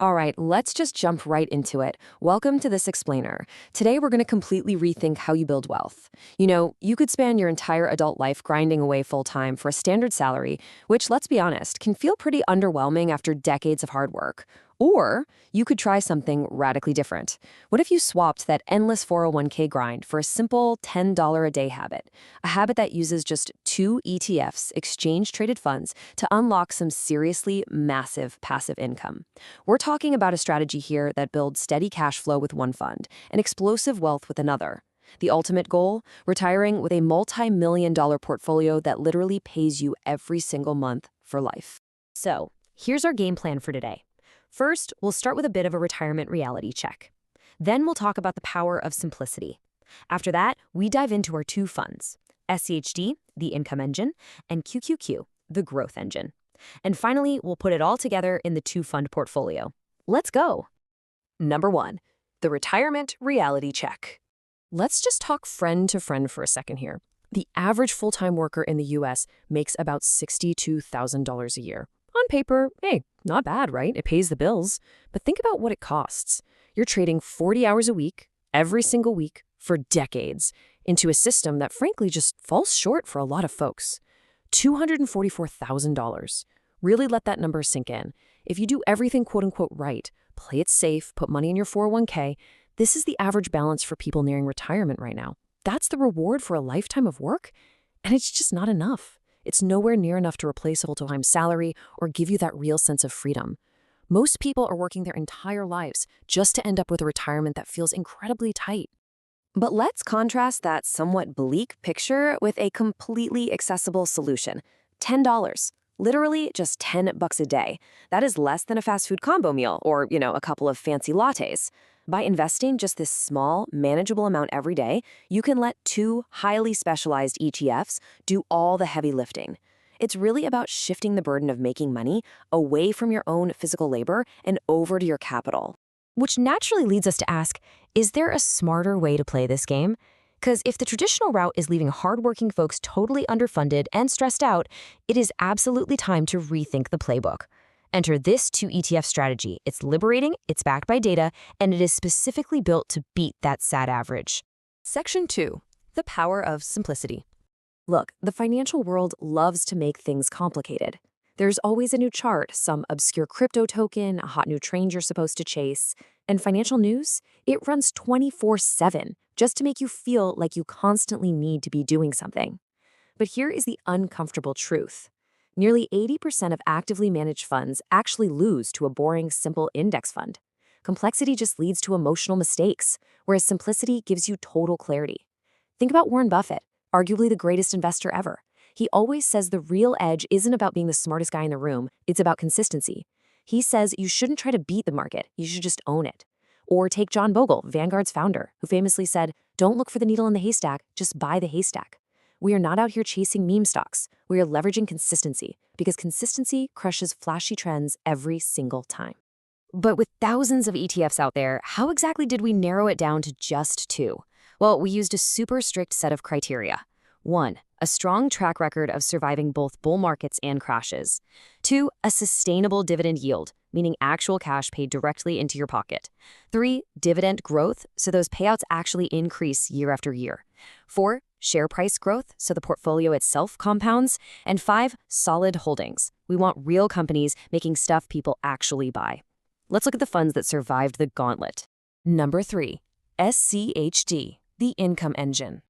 All right, let's just jump right into it. Welcome to this explainer. Today, we're going to completely rethink how you build wealth. You could spend your entire adult life grinding away full time for a standard salary, which, let's be honest, can feel pretty underwhelming after decades of hard work. Or you could try something radically different. What if you swapped that endless 401k grind for a simple $10 a day habit? A habit that uses just two ETFs, exchange traded funds, to unlock some seriously massive passive income. We're talking about a strategy here that builds steady cash flow with one fund and explosive wealth with another. The ultimate goal? Retiring with a multi-million-dollar portfolio that literally pays you every single month for life. So, here's our game plan for today. First, we'll start with a bit of a retirement reality check. Then we'll talk about the power of simplicity. After that, we dive into our two funds, SCHD, the income engine, and QQQ, the growth engine. And finally, we'll put it all together in the two-fund portfolio. Let's go! Number 1, the retirement reality check. Let's just talk friend to friend for a second here. The average full-time worker in the US makes about $62,000 a year. On paper, hey, not bad, right? It pays the bills. But think about what it costs. You're trading 40 hours a week, every single week, for decades, into a system that frankly just falls short for a lot of folks. $244,000. Really let that number sink in. If you do everything quote-unquote right, play it safe, put money in your 401k, this is the average balance for people nearing retirement right now. That's the reward for a lifetime of work, and it's just not enough. It's nowhere near enough to replace a full-time salary or give you that real sense of freedom. Most people are working their entire lives just to end up with a retirement that feels incredibly tight. But let's contrast that somewhat bleak picture with a completely accessible solution. $10. Literally just $10 a day. That is less than a fast food combo meal or, a couple of fancy lattes. By investing just this small, manageable amount every day, you can let two highly specialized ETFs do all the heavy lifting. It's really about shifting the burden of making money away from your own physical labor and over to your capital. Which naturally leads us to ask, is there a smarter way to play this game? Because if the traditional route is leaving hardworking folks totally underfunded and stressed out, it is absolutely time to rethink the playbook. Enter this 2 ETF strategy. It's liberating, it's backed by data, and it is specifically built to beat that sad average. Section 2. The power of simplicity. Look, the financial world loves to make things complicated. There's always a new chart, some obscure crypto token, a hot new trend you're supposed to chase. And financial news? It runs 24/7, just to make you feel like you constantly need to be doing something. But here is the uncomfortable truth. Nearly 80% of actively managed funds actually lose to a boring, simple index fund. Complexity just leads to emotional mistakes, whereas simplicity gives you total clarity. Think about Warren Buffett, arguably the greatest investor ever. He always says the real edge isn't about being the smartest guy in the room, it's about consistency. He says you shouldn't try to beat the market, you should just own it. Or take John Bogle, Vanguard's founder, who famously said, "Don't look for the needle in the haystack, just buy the haystack." We are not out here chasing meme stocks. We are leveraging consistency, because consistency crushes flashy trends every single time. But with thousands of ETFs out there, how exactly did we narrow it down to just 2? Well, we used a super strict set of criteria. 1, a strong track record of surviving both bull markets and crashes. 2, a sustainable dividend yield, meaning actual cash paid directly into your pocket. 3, dividend growth, so those payouts actually increase year after year. 4, share price growth, so the portfolio itself compounds. And 5, solid holdings. We want real companies making stuff people actually buy. Let's look at the funds that survived the gauntlet. Number 3, SCHD, the income engine.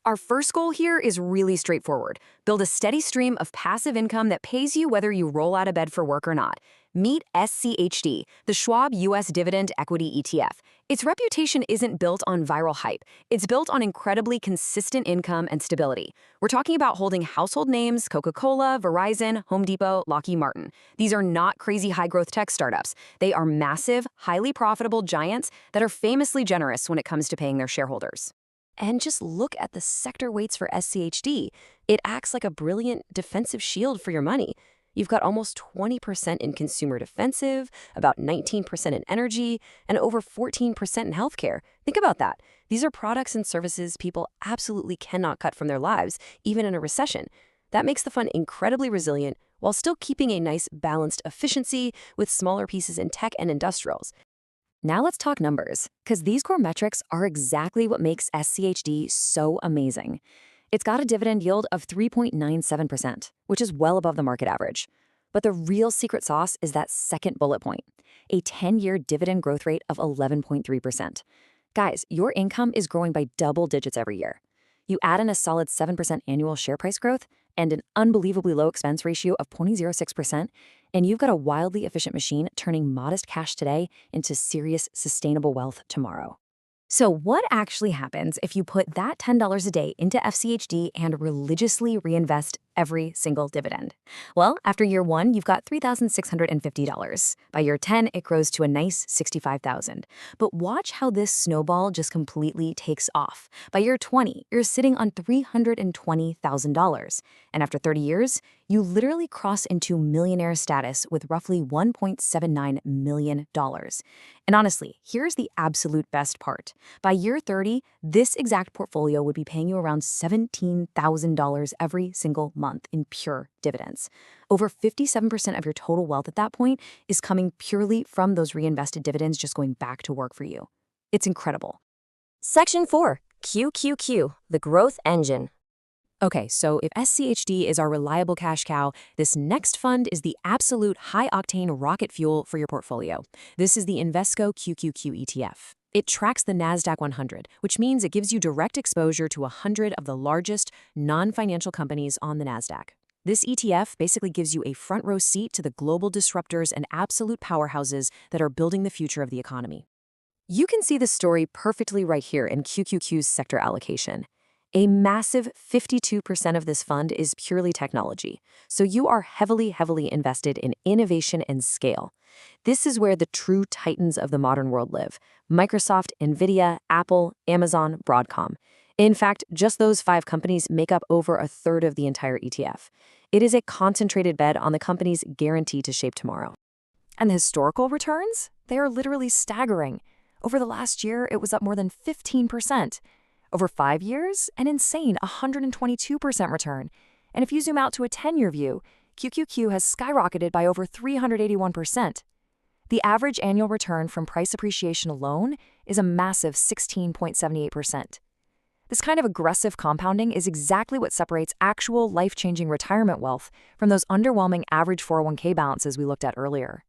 Our first goal here is really straightforward. Build a steady stream of passive income that pays you whether you roll out of bed for work or not. Meet SCHD, the Schwab U.S. Dividend Equity ETF. Its reputation isn't built on viral hype. It's built on incredibly consistent income and stability. We're talking about holding household names, Coca-Cola, Verizon, Home Depot, Lockheed Martin. These are not crazy high-growth tech startups. They are massive, highly profitable giants that are famously generous when it comes to paying their shareholders. And just look at the sector weights for SCHD. It acts like a brilliant defensive shield for your money. You've got almost 20% in consumer defensive, about 19% in energy, and over 14% in healthcare. Think about that. These are products and services people absolutely cannot cut from their lives, even in a recession. That makes the fund incredibly resilient while still keeping a nice balanced efficiency with smaller pieces in tech and industrials. Now let's talk numbers, because these core metrics are exactly what makes SCHD so amazing. It's got a dividend yield of 3.97%, which is well above the market average. But the real secret sauce is that second bullet point, a 10-year dividend growth rate of 11.3%. Guys, your income is growing by double digits every year. You add in a solid 7% annual share price growth and an unbelievably low expense ratio of 0.06%, and you've got a wildly efficient machine turning modest cash today into serious, sustainable wealth tomorrow. So what actually happens if you put that $10 a day into FCHD and religiously reinvest every single dividend? Well, after year 1, you've got $3,650. By year 10, it grows to a nice $65,000. But watch how this snowball just completely takes off. By year 20, you're sitting on $320,000. And after 30 years, you literally cross into millionaire status with roughly $1.79 million. And honestly, here's the absolute best part. By year 30, this exact portfolio would be paying you around $17,000 every single month in pure dividends. Over 57% of your total wealth at that point is coming purely from those reinvested dividends just going back to work for you. It's incredible. Section 4. QQQ, the growth engine. Okay, so if SCHD is our reliable cash cow, this next fund is the absolute high-octane rocket fuel for your portfolio. This is the Invesco QQQ ETF. It tracks the NASDAQ 100, which means it gives you direct exposure to 100 of the largest non-financial companies on the NASDAQ. This ETF basically gives you a front-row seat to the global disruptors and absolute powerhouses that are building the future of the economy. You can see the story perfectly right here in QQQ's sector allocation. A massive 52% of this fund is purely technology, so you are heavily invested in innovation and scale. This is where the true titans of the modern world live: Microsoft, NVIDIA, Apple, Amazon, Broadcom. In fact, just those 5 companies make up over a third of the entire ETF. It is a concentrated bet on the companies guaranteed to shape tomorrow. And the historical returns? They are literally staggering. Over the last year, it was up more than 15%. Over 5 years, an insane 122% return. And if you zoom out to a 10-year view, QQQ has skyrocketed by over 381%. The average annual return from price appreciation alone is a massive 16.78%. This kind of aggressive compounding is exactly what separates actual life-changing retirement wealth from those underwhelming average 401k balances we looked at earlier.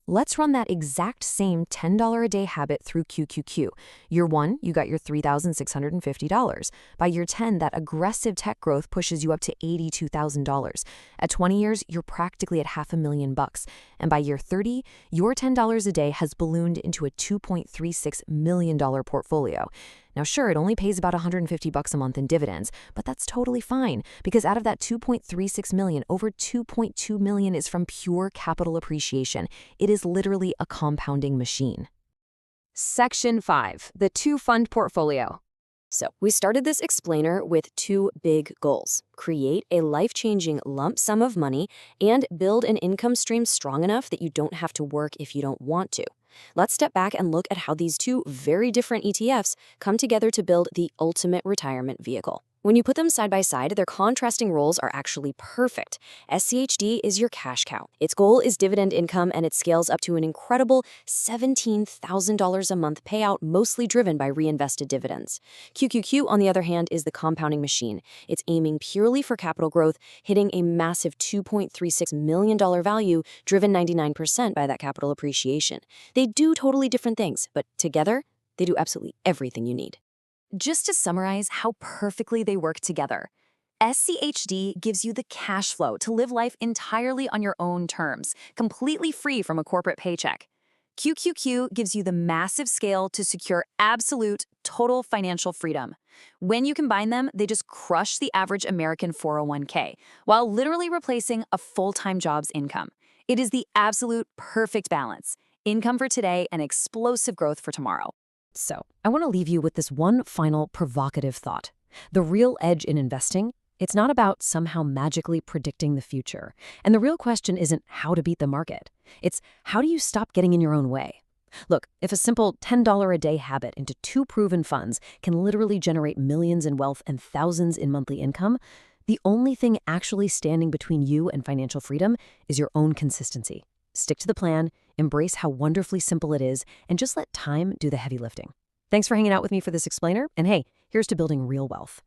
Let's run that exact same $10 a day habit through QQQ. Year 1, you got your $3,650. By year 10, that aggressive tech growth pushes you up to $82,000. At 20 years, you're practically at $500,000. And by year 30, your $10 a day has ballooned into a $2.36 million portfolio. Now, sure, it only pays about $150 a month in dividends, but that's totally fine, because out of that $2.36 million, over $2.2 million is from pure capital appreciation. It is literally a compounding machine. Section 5, the 2-fund portfolio. So we started this explainer with 2 big goals: create a life-changing lump sum of money and build an income stream strong enough that you don't have to work if you don't want to. Let's step back and look at how these 2 very different ETFs come together to build the ultimate retirement vehicle. When you put them side by side, their contrasting roles are actually perfect. SCHD is your cash cow. Its goal is dividend income, and it scales up to an incredible $17,000 a month payout, mostly driven by reinvested dividends. QQQ, on the other hand, is the compounding machine. It's aiming purely for capital growth, hitting a massive $2.36 million value, driven 99% by that capital appreciation. They do totally different things, but together, they do absolutely everything you need. Just to summarize how perfectly they work together, SCHD gives you the cash flow to live life entirely on your own terms, completely free from a corporate paycheck. QQQ gives you the massive scale to secure absolute, total financial freedom. When you combine them, they just crush the average American 401k, while literally replacing a full-time job's income. It is the absolute perfect balance: income for today and explosive growth for tomorrow. So, I want to leave you with this one final provocative thought. The real edge in investing, it's not about somehow magically predicting the future. And the real question isn't how to beat the market. It's how do you stop getting in your own way? Look, if a simple $10 a day habit into 2 proven funds can literally generate millions in wealth and thousands in monthly income, The only thing actually standing between you and financial freedom is your own consistency. Stick to the plan, embrace how wonderfully simple it is, and just let time do the heavy lifting. Thanks for hanging out with me for this explainer, and hey, here's to building real wealth.